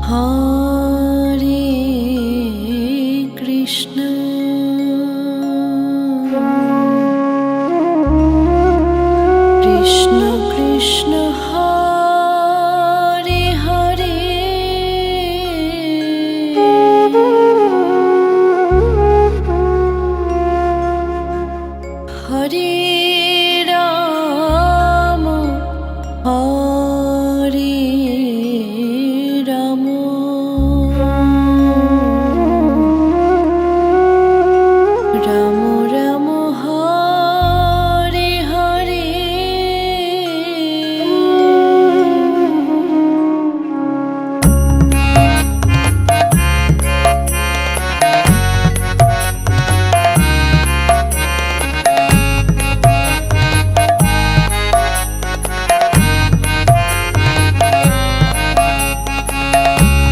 Hare Krishna Krishna Krishna Hare Hare Hare Ram Hare Ram Ram Ram Hare Hare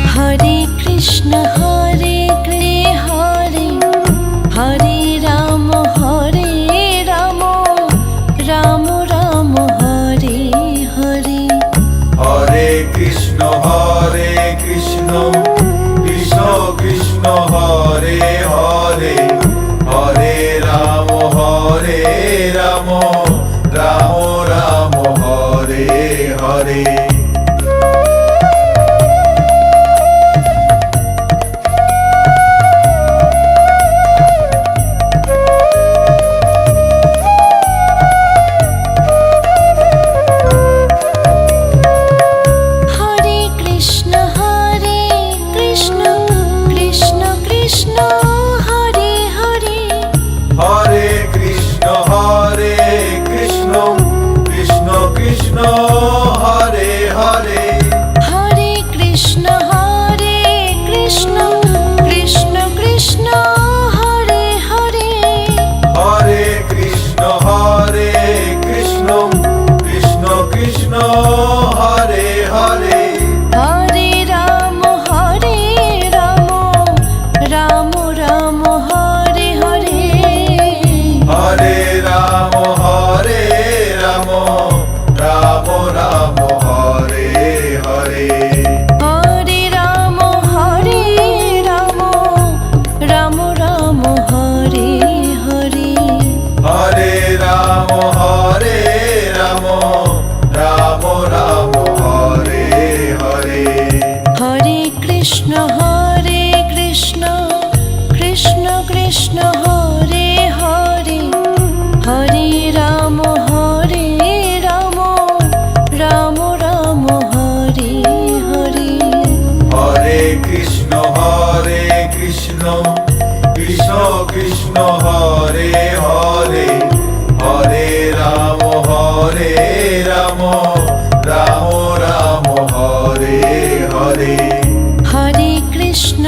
Hare Krishna Hare Hare Hare Ram Ram Ram Hare Hare Hare Krishna Krishna Krishna Hare Hare Hare Ram Ram Ram Hare Hare Hare Krishna Krishna Krishna Krishna Hare Hare Hare Krishna Krishna Krishna Krishna Hare Hare Hare Krishna Krishna Krishna Krishna Hare Hare Hare Krishna Krishna Krishna Krishna Hare Hare Hare Ram Ram Ram Hare Hare Hare Ram Ram Ram Hare Hare Hare Ram Ram Ram Hare Hare Hare Ram Ram Ram Hare Hare Hare Krishna Krishna Krishna Krishna Hare Hare Hare Ram Ram Ram Hare Hare Hare Krishna Krishna Krishna Krishna Hare Hare Hare Ram Ram Ram Hare Hare Hare Krishna